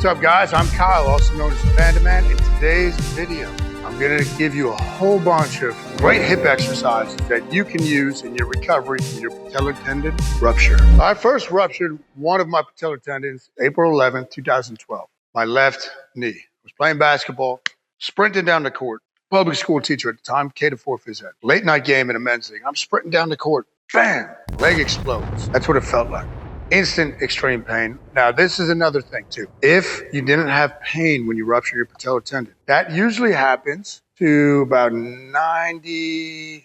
What's up, guys? I'm Kyle, also known as Panda Man. In today's video, I'm going to give you a whole bunch of great hip exercises that you can use in your recovery from your patellar tendon rupture. I first ruptured one of my patellar tendons April 11th, 2012. My left knee. I was playing basketball, sprinting down the court. Public school teacher at the time, K-4 phys ed. Late night game in a men's league. I'm sprinting down the court. Bam! Leg explodes. That's what it felt like. Instant extreme pain. Now, this is another thing too. If you didn't have pain when you rupture your patellar tendon, that usually happens to about 95%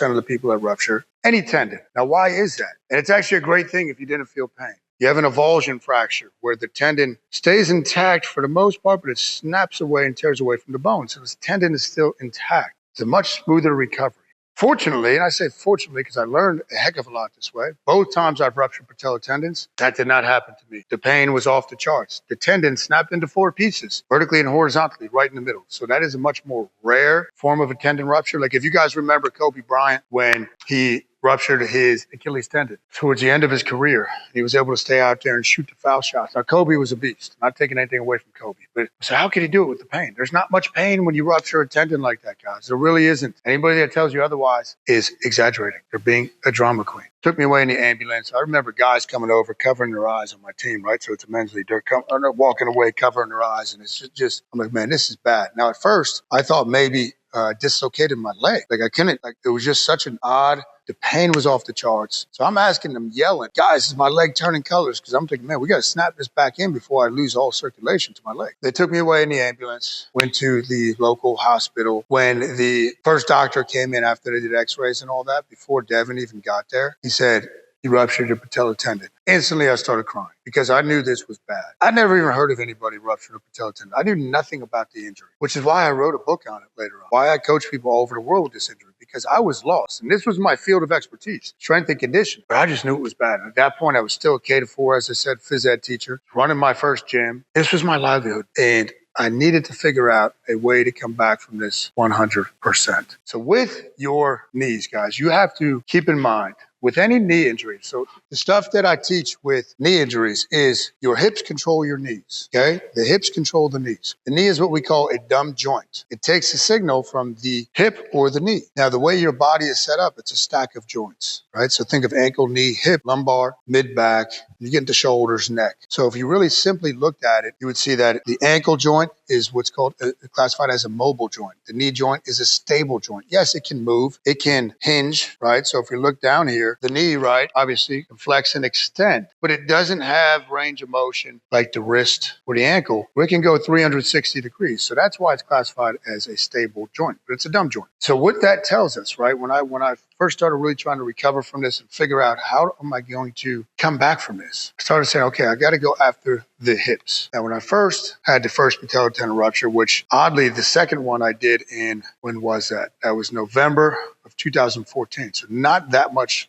of the people that rupture any tendon. Now, why is that? And it's actually a great thing if you didn't feel pain. You have an avulsion fracture where the tendon stays intact for the most part, but it snaps away and tears away from the bone. So this tendon is still intact. It's a much smoother recovery. Fortunately, and I say fortunately because I learned a heck of a lot this way, both times I've ruptured patellar tendons, that did not happen to me. The pain was off the charts. The tendon snapped into 4 pieces, vertically and horizontally, right in the middle. So that is a much more rare form of a tendon rupture. Like if you guys remember Kobe Bryant when he ruptured his Achilles tendon towards the end of his career. He was able to stay out there and shoot the foul shots. Now, Kobe was a beast. Not taking anything away from Kobe. But so how could he do it with the pain? There's not much pain when you rupture a tendon like that, guys. There really isn't. Anybody that tells you otherwise is exaggerating. They're being a drama queen. Took me away in the ambulance. I remember guys coming over, covering their eyes on my team, right? So it's a men's league. They're walking away, covering their eyes. And it's just, I'm like, man, this is bad. Now, at first, I thought maybe dislocated my leg. Like I couldn't, like it was just such an odd, the pain was off the charts. So I'm asking them, yelling, guys, is my leg turning colors? Because I'm thinking, man, we got to snap this back in before I lose all circulation to my leg. They took me away in the ambulance, went to the local hospital. When the first doctor came in after they did x-rays and all that, before Devin even got there, he said, you ruptured your patellar tendon. Instantly, I started crying because I knew this was bad. I'd never even heard of anybody rupturing a patellar tendon. I knew nothing about the injury, which is why I wrote a book on it later on, why I coach people all over the world with this injury, because I was lost. And this was my field of expertise, strength and conditioning. But I just knew it was bad. And at that point, I was still a K-4, as I said, phys ed teacher, running my first gym. This was my livelihood. And I needed to figure out a way to come back from this 100%. So with your knees, guys, you have to keep in mind, with any knee injury, so the stuff that I teach with knee injuries is your hips control your knees, okay? The hips control the knees. The knee is what we call a dumb joint. It takes a signal from the hip or the knee. Now, the way your body is set up, it's a stack of joints, right? So think of ankle, knee, hip, lumbar, mid-back, you get into shoulders, neck. So if you really simply looked at it, you would see that the ankle joint is what's called classified as a mobile joint. The knee joint is a stable joint. Yes, it can move. It can hinge, right? So if you look down here, the knee, right, obviously can flex and extend, but it doesn't have range of motion like the wrist or the ankle, where it can go 360 degrees. So that's why it's classified as a stable joint, but it's a dumb joint. So what that tells us, right, when I first started really trying to recover from this and figure out how am I going to come back from this, I started saying, okay, I got to go after the hips. Now, when I first had the first patellar tendon rupture, which oddly, the second one I did in, when was that? That was November of 2014. So not that much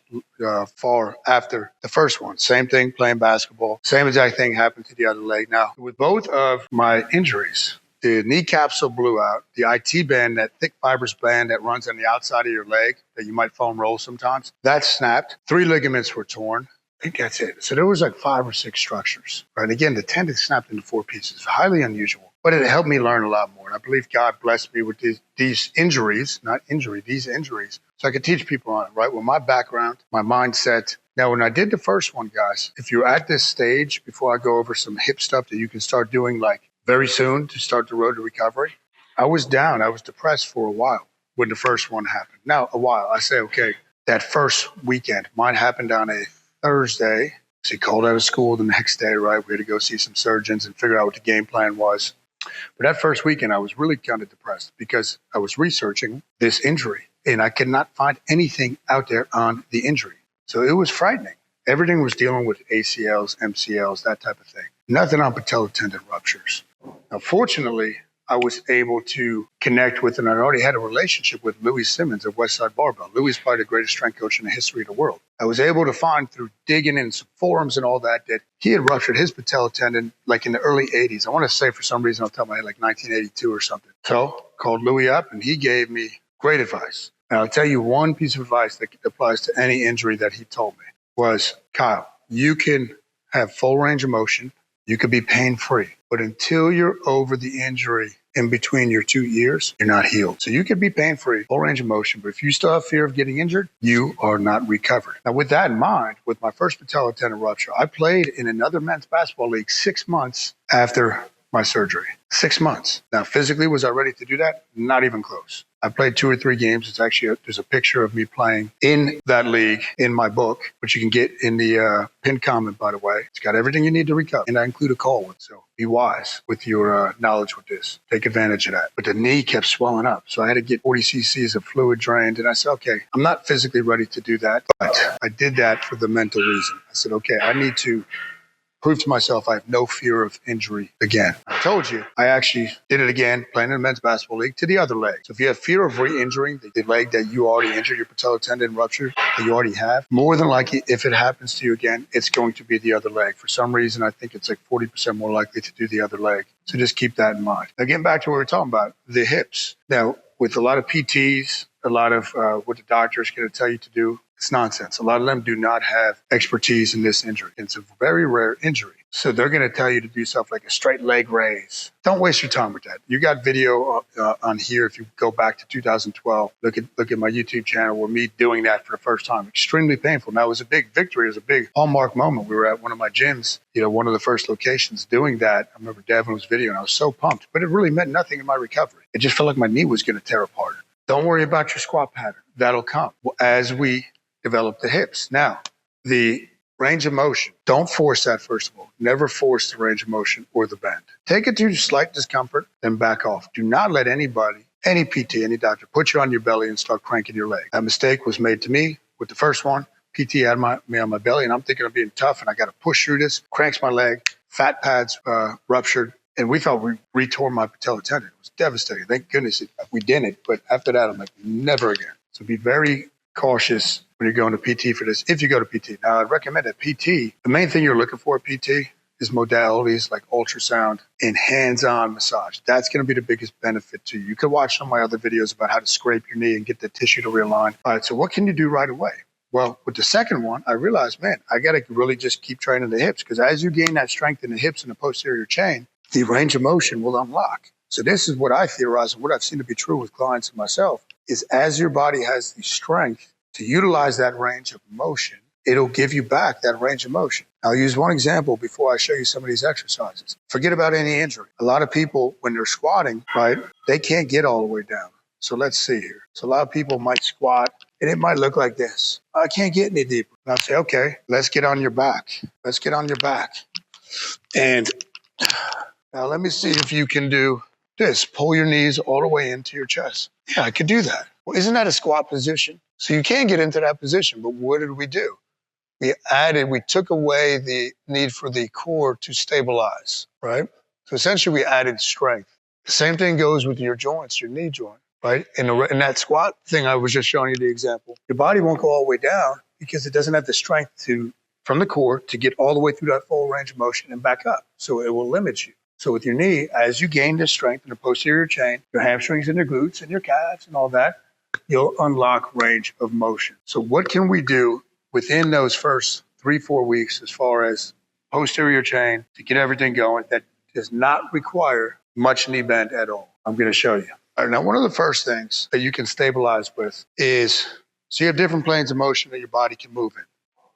far after the first one. Same thing, playing basketball. Same exact thing happened to the other leg. Now, with both of my injuries, the knee capsule blew out. The IT band, that thick fibrous band that runs on the outside of your leg that you might foam roll sometimes, that snapped. 3 ligaments were torn. I think that's it. So there was like 5 or 6 structures, right? Again, the tendon snapped into 4 pieces. Highly unusual, but it helped me learn a lot more. And I believe God blessed me with these injuries, these injuries, so I could teach people on it, right? With my background, my mindset. Now, when I did the first one, guys, if you're at this stage, before I go over some hip stuff that you can start doing like very soon to start the road to recovery, I was down. I was depressed for a while when the first one happened. Now, a while. I say, okay, that first weekend, mine happened on a Thursday. So he called out of school the next day, right? We had to go see some surgeons and figure out what the game plan was. But that first weekend, I was really kind of depressed because I was researching this injury and I could not find anything out there on the injury. So it was frightening. Everything was dealing with ACLs, MCLs, that type of thing. Nothing on patellar tendon ruptures. Now, fortunately, I was able to connect with, and I already had a relationship with Louis Simmons of Westside Barbell. Louis is probably the greatest strength coach in the history of the world. I was able to find through digging in some forums and all that he had ruptured his patellar tendon like in the early 80s. I want to say for some reason, I'll tell my head like 1982 or something. So called Louis up and he gave me great advice. And I'll tell you one piece of advice that applies to any injury that he told me was, Kyle, you can have full range of motion You could be pain-free, but until you're over the injury in between your 2 ears, you're not healed. So you could be pain-free, full range of motion, but if you still have fear of getting injured, you are not recovered. Now, with that in mind, with my first patellar tendon rupture, I played in another men's basketball league 6 months after my surgery. 6 months. Now, physically, was I ready to do that? Not even close. I played 2 or 3 games. It's actually, there's a picture of me playing in that league in my book, which you can get in the pinned comment, by the way. It's got everything you need to recover. And I include a call with. So be wise with your knowledge with this. Take advantage of that. But the knee kept swelling up. So I had to get 40 cc's of fluid drained. And I said, okay, I'm not physically ready to do that. But I did that for the mental reason. I said, okay, I need to prove to myself I have no fear of injury again. I told you, I actually did it again, playing in a men's basketball league, to the other leg. So if you have fear of re-injuring the leg that you already injured, your patellar tendon rupture that you already have, more than likely, if it happens to you again, it's going to be the other leg. For some reason, I think it's like 40% more likely to do the other leg. So just keep that in mind. Now, getting back to what we were talking about, the hips. Now, with a lot of PTs, a lot of what the doctors are going to tell you to do, it's nonsense. A lot of them do not have expertise in this injury. It's a very rare injury. So they're going to tell you to do stuff like a straight leg raise. Don't waste your time with that. You got video on here. If you go back to 2012, look at my YouTube channel where me doing that for the first time. Extremely painful. Now, it was a big victory. It was a big hallmark moment. We were at one of my gyms, one of the first locations doing that. I remember Devin was videoing. I was so pumped, but it really meant nothing in my recovery. It just felt like my knee was going to tear apart. Don't worry about your squat pattern. That'll come as we develop the hips. Now, the range of motion, don't force that, first of all. Never force the range of motion or the bend. Take it to slight discomfort, then back off. Do not let anybody, any PT, any doctor, put you on your belly and start cranking your leg. That mistake was made to me with the first one. PT had me on my belly, and I'm thinking of being tough, and I got to push through this. Cranks my leg, fat pads ruptured, and we thought we retore my patellar tendon. It was devastating. Thank goodness we didn't, but after that, I'm like, never again. So be very cautious when you're going to PT for this, if you go to PT. Now, I'd recommend at PT, the main thing you're looking for at PT is modalities like ultrasound and hands-on massage. That's going to be the biggest benefit to you. You could watch some of my other videos about how to scrape your knee and get the tissue to realign. All right, so what can you do right away? Well, with the second one, I realized, man, I got to really just keep training the hips, because as you gain that strength in the hips and the posterior chain, the range of motion will unlock. So this is what I theorize, and what I've seen to be true with clients and myself, is as your body has the strength to utilize that range of motion, it'll give you back that range of motion. I'll use one example before I show you some of these exercises. Forget about any injury. A lot of people, when they're squatting, right, they can't get all the way down. So let's see here. So a lot of people might squat, and it might look like this. I can't get any deeper. And I'll say, okay, let's get on your back. Let's get on your back. And now let me see if you can do this. Pull your knees all the way into your chest. Yeah, I could do that. Well, isn't that a squat position? So you can get into that position, but what did we do? We took away the need for the core to stabilize, right? So essentially we added strength. The same thing goes with your joints, your knee joint, right? In that squat thing I was just showing you the example, your body won't go all the way down because it doesn't have the strength from the core to get all the way through that full range of motion and back up. So it will limit you. So with your knee, as you gain this strength in the posterior chain, your hamstrings and your glutes and your calves and all that, you'll unlock range of motion. So what can we do within those first 3-4 weeks as far as posterior chain to get everything going that does not require much knee bend at all? I'm going to show you. All right, now, one of the first things that you can stabilize with is, so you have different planes of motion that your body can move in.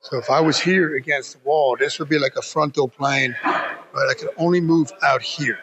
So if I was here against the wall, this would be like a frontal plane, but I can only move out here.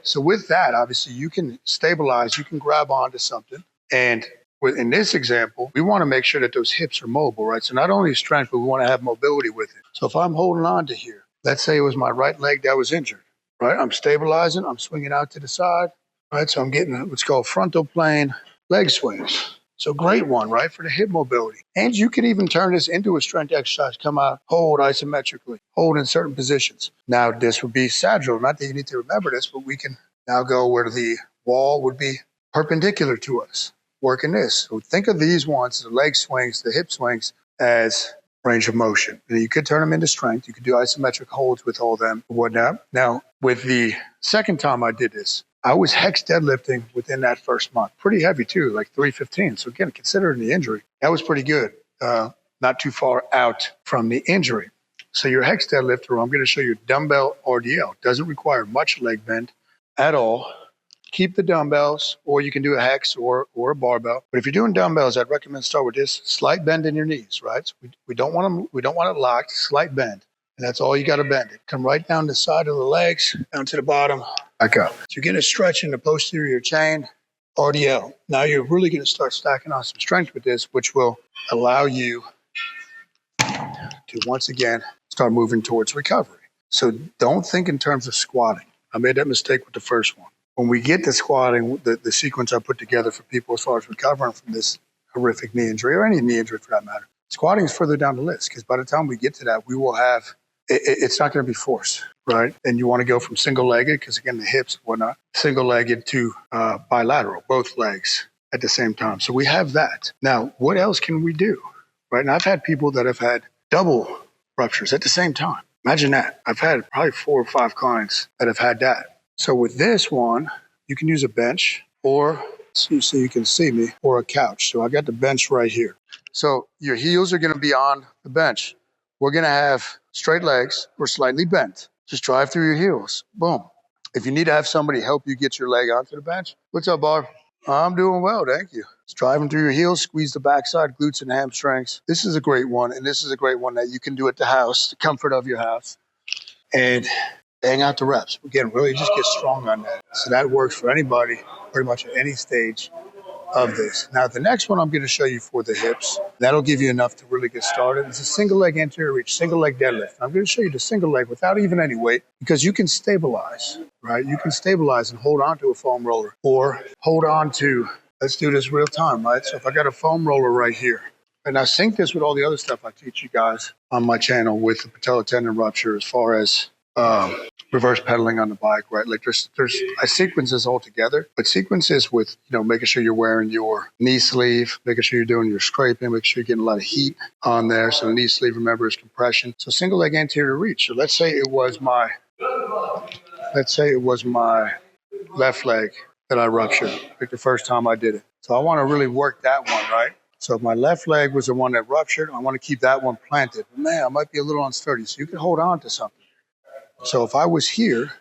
So with that, obviously, you can stabilize, you can grab onto something. And in this example, we want to make sure that those hips are mobile, right? So not only strength, but we want to have mobility with it. So if I'm holding on to here, let's say it was my right leg that was injured, right? I'm stabilizing, I'm swinging out to the side, right? So I'm getting what's called frontal plane leg swings. So great one, right, for the hip mobility. And you can even turn this into a strength exercise. Come out, hold isometrically, hold in certain positions. Now, this would be sagittal. Not that you need to remember this, but we can now go where the wall would be perpendicular to us, working this. So think of these ones, the leg swings, the hip swings, as range of motion. And you could turn them into strength. You could do isometric holds with all of them and whatnot. Now, with the second time I did this, I was hex deadlifting within that first month. Pretty heavy too, like 315. So again, considering the injury, that was pretty good. Not too far out from the injury. So your hex deadlift, I'm going to show you dumbbell RDL. Doesn't require much leg bend at all. Keep the dumbbells, or you can do a hex or a barbell. But if you're doing dumbbells, I'd recommend start with this slight bend in your knees, right? So we don't want it locked, slight bend. And that's all you got to bend it. Come right down the side of the legs, down to the bottom, back up. So you're going to stretch in the posterior chain, RDL. Now you're really going to start stacking on some strength with this, which will allow you to once again start moving towards recovery. So don't think in terms of squatting. I made that mistake with the first one. When we get to squatting, the sequence I put together for people as far as recovering from this horrific knee injury, or any knee injury for that matter, squatting is further down the list, because by the time we get to that, we will have, it's not going to be force, right? And you want to go from single-legged, because again, the hips and whatnot, single-legged to bilateral, both legs at the same time. So we have that. Now, what else can we do, right? And I've had people that have had double ruptures at the same time. Imagine that. I've had probably 4 or 5 clients that have had that. So with this one, you can use a bench, or so you can see me, or a couch. So I got the bench right here. So your heels are going to be on the bench. We're going to have straight legs or slightly bent. Just drive through your heels. Boom. If you need to have somebody help you get your leg onto the bench, what's up, Barb? I'm doing well, thank you. Just driving through your heels, squeeze the backside, glutes and hamstrings. This is a great one, and this is a great one that you can do at the house, the comfort of your house. And bang out the reps. Again, really just get strong on that. So that works for anybody, pretty much at any stage of this. Now, the next one I'm going to show you for the hips, that'll give you enough to really get started. It's a single leg anterior reach, single leg deadlift. I'm going to show you the single leg without even any weight, because you can stabilize, right? You can stabilize and hold on to a foam roller, or hold on to, let's do this real time, right? So if I got a foam roller right here, and I sync this with all the other stuff I teach you guys on my channel with the patellar tendon rupture, as far as reverse pedaling on the bike, right? Like I sequence this all together, but sequences with, making sure you're wearing your knee sleeve, making sure you're doing your scraping, making sure you're getting a lot of heat on there. So the knee sleeve, remember, is compression. So single leg anterior reach. So let's say it was my left leg that I ruptured, like the first time I did it. So I want to really work that one, right? So if my left leg was the one that ruptured, I want to keep that one planted. But man, I might be a little unsturdy. So you can hold on to something. So if I was here,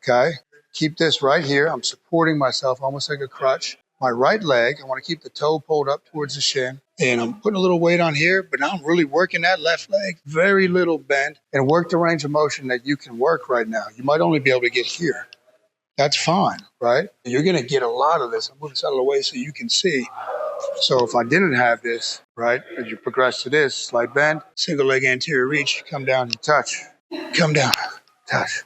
okay, keep this right here. I'm supporting myself almost like a crutch. My right leg, I want to keep the toe pulled up towards the shin. And I'm putting a little weight on here, but now I'm really working that left leg. Very little bend, and work the range of motion that you can work right now. You might only be able to get here. That's fine, right? You're going to get a lot of this. I'm moving this out of the way so you can see. So if I didn't have this, right, as you progress to this, slight bend, single leg anterior reach, come down and touch. Come down, touch.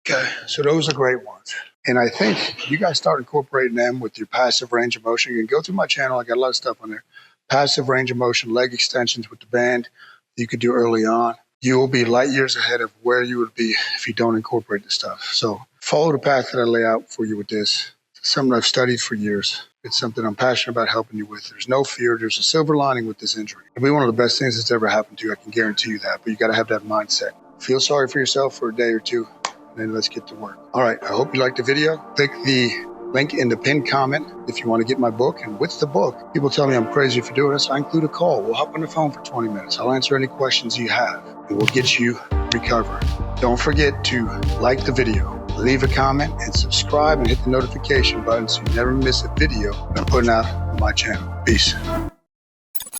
Okay, so those are great ones. And I think you guys start incorporating them with your passive range of motion. You can go through my channel. I got a lot of stuff on there. Passive range of motion, leg extensions with the band you could do early on. You will be light years ahead of where you would be if you don't incorporate this stuff. So follow the path that I lay out for you with this. It's something I've studied for years. It's something I'm passionate about helping you with. There's no fear. There's a silver lining with this injury. It'll be one of the best things that's ever happened to you. I can guarantee you that. But you got to have that mindset. Feel sorry for yourself for a day or two, and then let's get to work. All right, I hope you liked the video. Click the link in the pinned comment if you want to get my book. And with the book, people tell me I'm crazy for doing this. I include a call. We'll hop on the phone for 20 minutes. I'll answer any questions you have, and we'll get you recovered. Don't forget to like the video, leave a comment, and subscribe and hit the notification button so you never miss a video I'm putting out on my channel. Peace.